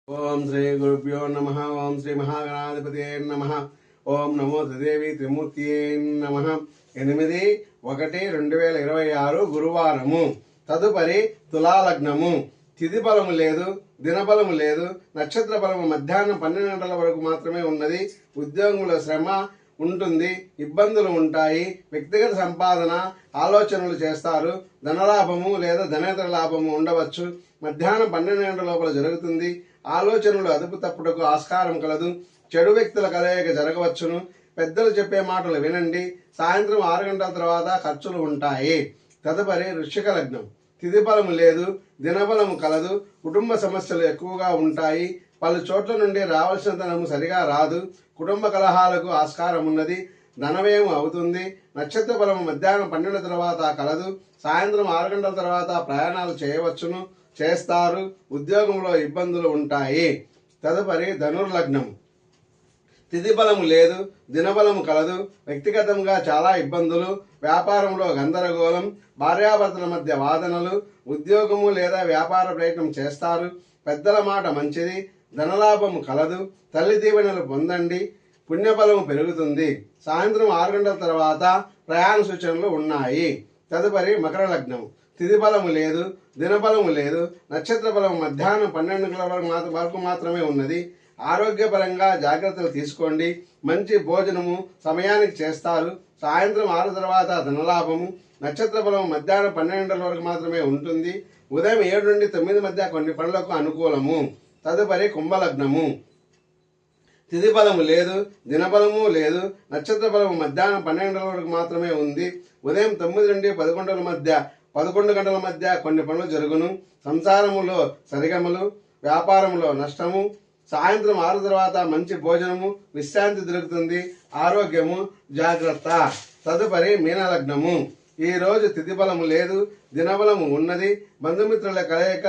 ओम श्री गुरुभ्यो नमः। ओम श्री महागणाधिपतये नमः। ओम नमो त्रिदेवी त्रिमूर्तिये नमः। 8/1/2026 గురువారము తదుపరి తులా లగ్నము. తిథి బలము లేదు, దినబలము లేదు, నక్షత్ర బలము మధ్యాహ్నం 12 గంటల వరకు మాత్రమే ఉన్నది. ఉద్యోగంలో శ్రమ ఉంటుంది, ఇబ్బందులు ఉంటాయి. వ్యక్తిగత సంపాదన ఆలోచనలు చేస్తారు. ధనలాభము లేదా ధనేతర లాభము ఉండవచ్చు. మధ్యాహ్నం 12 గంటల లోపల జరుగుతుంది. ఆలోచనలు అదుపు తప్పుటకు ఆస్కారం కలదు. చెడు వ్యక్తుల కలయిక జరగవచ్చును. పెద్దలు చెప్పే మాటలు వినండి. సాయంత్రం 6 గంటల తర్వాత ఖర్చులు ఉంటాయి. తదుపరి వృశ్చిక లగ్నం. తిథి బలము లేదు, దినబలము కలదు. కుటుంబ సమస్యలు ఎక్కువగా ఉంటాయి. పలు చోట్ల నుండి రావాల్సిన ధనము సరిగా రాదు. కుటుంబ కలహాలకు ఆస్కారం ఉన్నది. ధనవ్యయం అవుతుంది. నక్షత్ర బలము మధ్యాహ్నం 12 తర్వాత కలదు. సాయంత్రం 6 గంటల తర్వాత ప్రయాణాలు చేయవచ్చును, చేస్తారు. ఉద్యోగంలో ఇబ్బందులు ఉంటాయి. తదుపరి ధనుర్లగ్నం. తిథి బలము లేదు, దినబలము కలదు. వ్యక్తిగతంగా చాలా ఇబ్బందులు, వ్యాపారంలో గందరగోళం, భార్యాభర్తల మధ్య వాదనలు, ఉద్యోగము లేదా వ్యాపార ప్రయత్నం చేస్తారు. పెద్దల మాట మంచిది. ధనలాభము కలదు. తల్లి దీవెనలు పొందండి. పుణ్యబలము పెరుగుతుంది. సాయంత్రం 6 గంటల తర్వాత ప్రయాణ సూచనలు ఉన్నాయి. తదుపరి మకర లగ్నం. తిథి బలము లేదు, దినబలము లేదు, నక్షత్ర బలము మధ్యాహ్నం 12 గంటల వరకు మాత్రమే ఉన్నది. ఆరోగ్యపరంగా జాగ్రత్తలు తీసుకోండి. మంచి భోజనము సమయానికి చేస్తారు. సాయంత్రం 6 తర్వాత ధనలాభము. నక్షత్ర బలము మధ్యాహ్నం 12 గంటల వరకు మాత్రమే ఉంటుంది. ఉదయం 7 నుండి 9 మధ్య కొన్ని పనులకు అనుకూలము. తదుపరి కుంభలగ్నము. తిథి బలము లేదు, దినబలము లేదు, నక్షత్ర బలము మధ్యాహ్నం 12 గంటల వరకు మాత్రమే ఉంది. ఉదయం 9 నుండి 11 గంటల మధ్య కొన్ని పనులు జరుగును. సంసారములో సరిగమలు, వ్యాపారములో నష్టము. సాయంత్రం 6 తర్వాత మంచి భోజనము, విశ్రాంతి దొరుకుతుంది. ఆరోగ్యము జాగ్రత్త. తదుపరి మీనలగ్నము. ఈ రోజు తిథి బలము లేదు, దినబలము ఉన్నది. బంధుమిత్రుల కలయిక,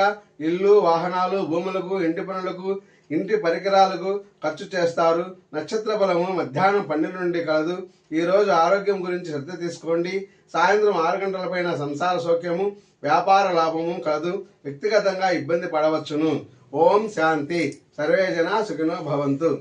ఇల్లు, వాహనాలు, భూములకు, ఇంటి పనులకు, ఇంటి పరికరాలకు ఖర్చు చేస్తారు. నక్షత్ర బలము మధ్యాహ్నం 12 నుండి కలదు. ఈ రోజు ఆరోగ్యం గురించి శ్రద్ధ తీసుకోండి. సాయంత్రం 6 గంటల పైన సంసార సౌఖ్యము, వ్యాపార లాభము కలదు. వ్యక్తిగతంగా ఇబ్బంది పడవచ్చును. ఓం శాంతి. సర్వే జనా సుఖినో భవంతు.